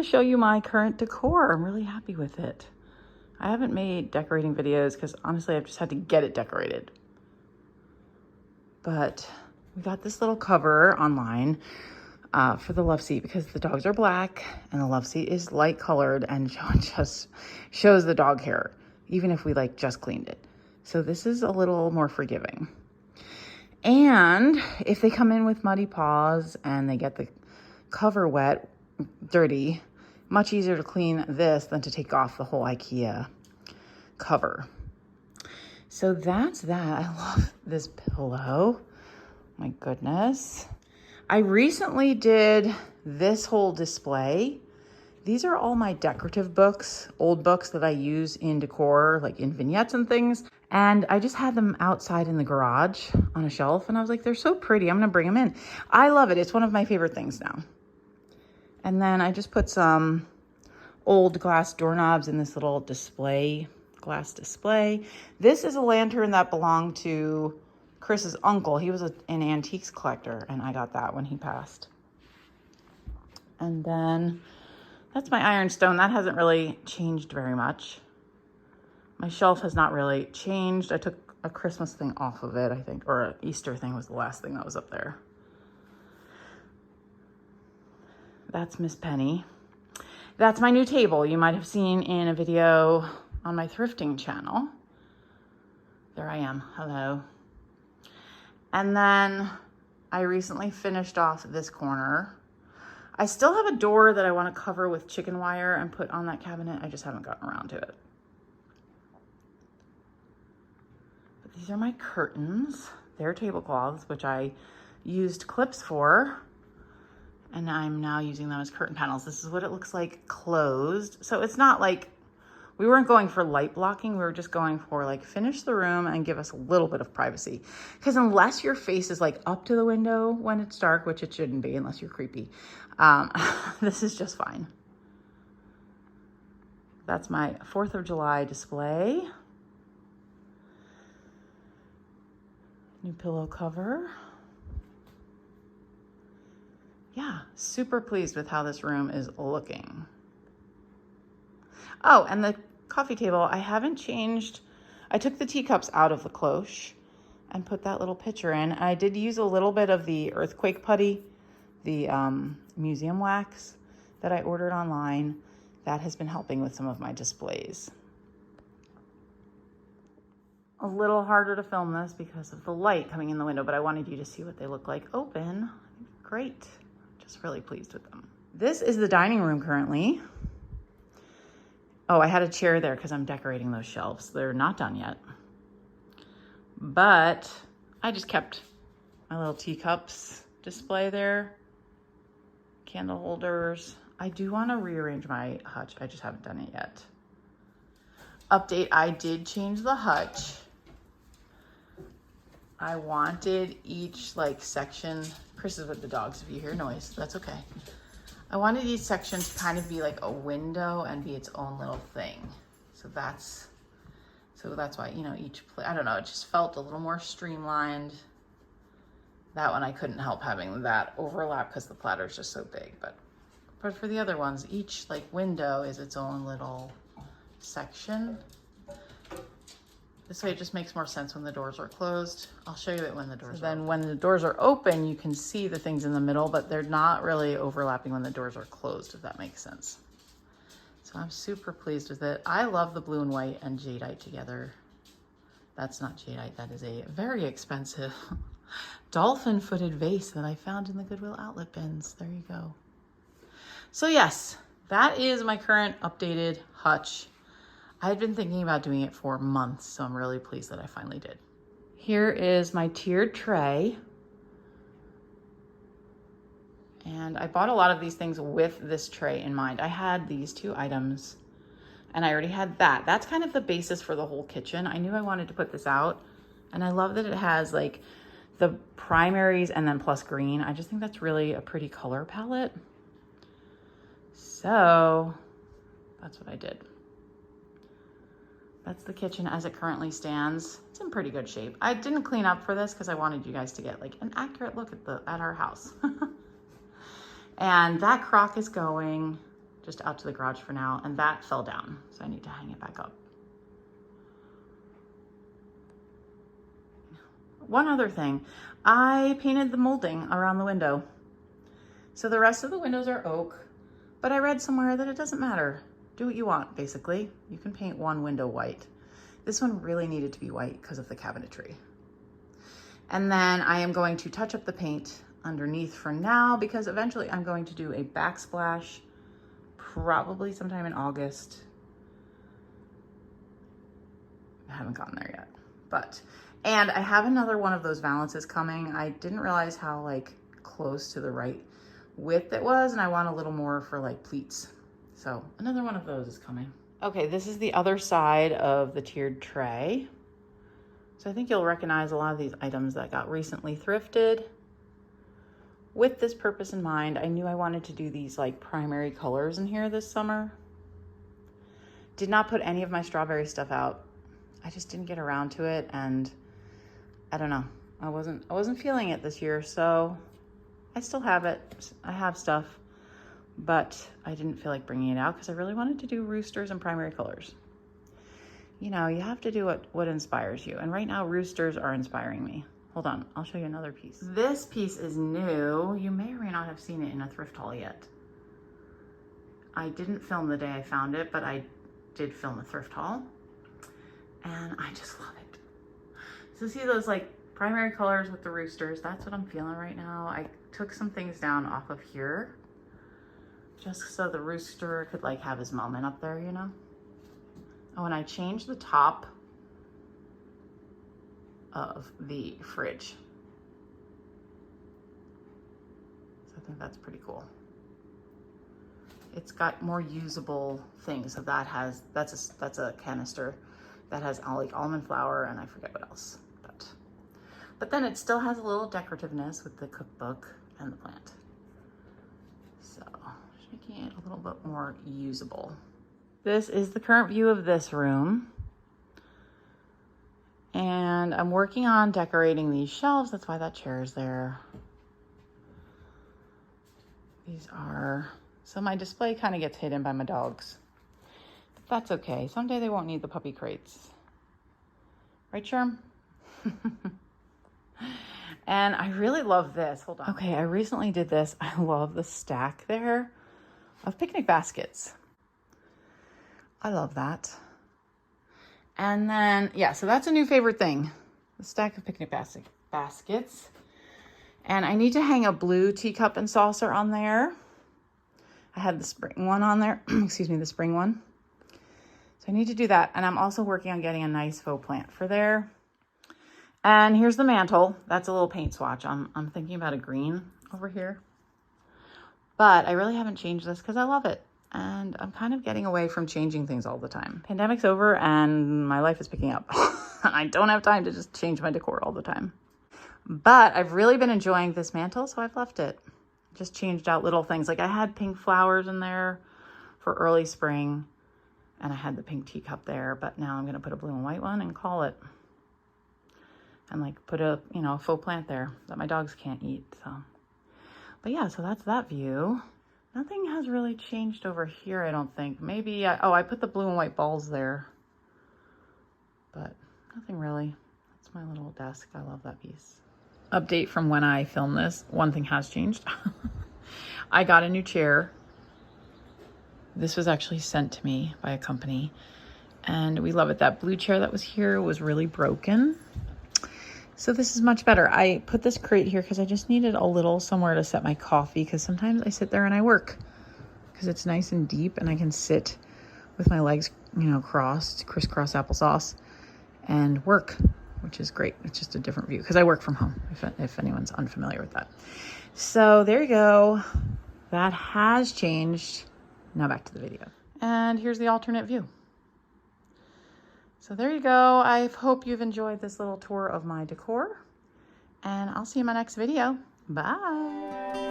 to show you my current decor. I'm really happy with it. I haven't made decorating videos because honestly, I've just had to get it decorated. But we got this little cover online for the love seat because the dogs are black and the love seat is light colored and just shows the dog hair, even if we like just cleaned it. So this is a little more forgiving. And if they come in with muddy paws and they get the cover wet, dirty, much easier to clean this than to take off the whole IKEA cover. So that's that. I love this pillow. My goodness. I recently did this whole display. These are all my decorative books, old books that I use in decor, like in vignettes and things. And I just had them outside in the garage on a shelf. And I was like, they're so pretty. I'm going to bring them in. I love it. It's one of my favorite things now. And then I just put some old glass doorknobs in this little glass display. This is a lantern that belonged to Chris's uncle. He was an antiques collector, and I got that when he passed. And then that's my ironstone. That hasn't really changed very much. My shelf has not really changed. I took a Christmas thing off of it, I think, or an Easter thing was the last thing that was up there. That's Miss Penny. That's my new table. You might have seen in a video on my thrifting channel. There I am. Hello. And then I recently finished off this corner. I still have a door that I want to cover with chicken wire and put on that cabinet. I just haven't gotten around to it. But these are my curtains. They're tablecloths, which I used clips for. And I'm now using them as curtain panels. This is what it looks like closed. So it's not like, we weren't going for light blocking. We were just going for like finish the room and give us a little bit of privacy. Because unless your face is like up to the window when it's dark, which it shouldn't be unless you're creepy, this is just fine. That's my 4th of July display. New pillow cover. Yeah, super pleased with how this room is looking. Oh, and the coffee table, I haven't changed. I took the teacups out of the cloche and put that little pitcher in. I did use a little bit of the earthquake putty, the museum wax that I ordered online. That has been helping with some of my displays. A little harder to film this because of the light coming in the window, but I wanted you to see what they look like open. Great. Just really pleased with them. This is the dining room currently. Oh, I had a chair there because I'm decorating those shelves. They're not done yet. But I just kept my little teacups display there. Candle holders. I do want to rearrange my hutch. I just haven't done it yet. Update, I did change the hutch. I wanted each like section, Chris is with the dogs, if you hear noise, that's okay. I wanted each section to kind of be like a window and be its own little thing. So that's why, you know, I don't know, it just felt a little more streamlined. That one I couldn't help having that overlap because the platter is just so big, but for the other ones, each like window is its own little section. This way it just makes more sense when the doors are closed. I'll show you it when the doors are open. When the doors are open, you can see the things in the middle, but they're not really overlapping when the doors are closed, if that makes sense. So I'm super pleased with it. I love the blue and white and jadeite together. That's not jadeite, that is a very expensive dolphin-footed vase that I found in the Goodwill outlet bins. There you go. So yes, that is my current updated hutch. I had been thinking about doing it for months, so I'm really pleased that I finally did. Here is my tiered tray. And I bought a lot of these things with this tray in mind. I had these 2 items and I already had that. That's kind of the basis for the whole kitchen. I knew I wanted to put this out, and I love that it has like the primaries and then plus green. I just think that's really a pretty color palette. So that's what I did. That's the kitchen as it currently stands. It's in pretty good shape. I didn't clean up for this because I wanted you guys to get like an accurate look at our house. And that crock is going. just out to the garage for now, and that fell down, so I need to hang it back up. One other thing, I painted the molding around the window. So the rest of the windows are oak, but I read somewhere that it doesn't matter. Do what you want, basically. You can paint one window white. This one really needed to be white because of the cabinetry. And then I am going to touch up the paint underneath for now, because eventually I'm going to do a backsplash, probably sometime in August. I haven't gotten there yet, and I have another one of those valances coming. I didn't realize how like close to the right width it was, and I want a little more for like pleats. So another one of those is coming. Okay, this is the other side of the tiered tray. So I think you'll recognize a lot of these items that got recently thrifted. With this purpose in mind, I knew I wanted to do these like primary colors in here this summer. Did not put any of my strawberry stuff out. I just didn't get around to it, and I don't know. I wasn't feeling it this year, so I still have it. I have stuff, but I didn't feel like bringing it out because I really wanted to do roosters and primary colors. You know, you have to do what inspires you. And right now, roosters are inspiring me. Hold on, I'll show you another piece. This piece is new. You may or may not have seen it in a thrift haul yet. I didn't film the day I found it, but I did film a thrift haul. And I just love it. So see those like primary colors with the roosters? That's what I'm feeling right now. I took some things down off of here just so the rooster could like have his moment up there, you know? Oh, and I changed the top of the fridge. So I think that's pretty cool. It's got more usable things. So that's a canister that has like almond flour and I forget what else. But then it still has a little decorativeness with the cookbook and the plant. So just making it a little bit more usable. This is the current view of this room. And I'm working on decorating these shelves. That's why that chair is there. So my display kind of gets hidden by my dogs. But that's okay. Someday they won't need the puppy crates. Right, Sherm? And I really love this. Hold on. Okay, I recently did this. I love the stack there of picnic baskets. I love that. And then, yeah, so that's a new favorite thing. The stack of picnic baskets. And I need to hang a blue teacup and saucer on there. I had the spring one on there. Excuse me, the spring one. So I need to do that. And I'm also working on getting a nice faux plant for there. And here's the mantle. That's a little paint swatch. I'm thinking about a green over here. But I really haven't changed this because I love it. And I'm kind of getting away from changing things all the time. Pandemic's over and my life is picking up. I don't have time to just change my decor all the time. But I've really been enjoying this mantle, so I've left it. Just changed out little things. Like I had pink flowers in there for early spring. And I had the pink teacup there. But now I'm going to put a blue and white one and call it. And like put a, faux plant there that my dogs can't eat. So, but yeah, so that's that view. Nothing has really changed over here, I don't think. Maybe, I put the blue and white balls there. But nothing really. That's my little desk. I love that piece. Update from when I filmed this. One thing has changed. I got a new chair. This was actually sent to me by a company. And we love it. That blue chair that was here was really broken. So this is much better. I put this crate here because I just needed a little somewhere to set my coffee, because sometimes I sit there and I work because it's nice and deep and I can sit with my legs, crossed, crisscross applesauce, and work, which is great. It's just a different view because I work from home, if anyone's unfamiliar with that. So there you go. That has changed. Now back to the video. And here's the alternate view. So there you go. I hope you've enjoyed this little tour of my decor, and I'll see you in my next video. Bye.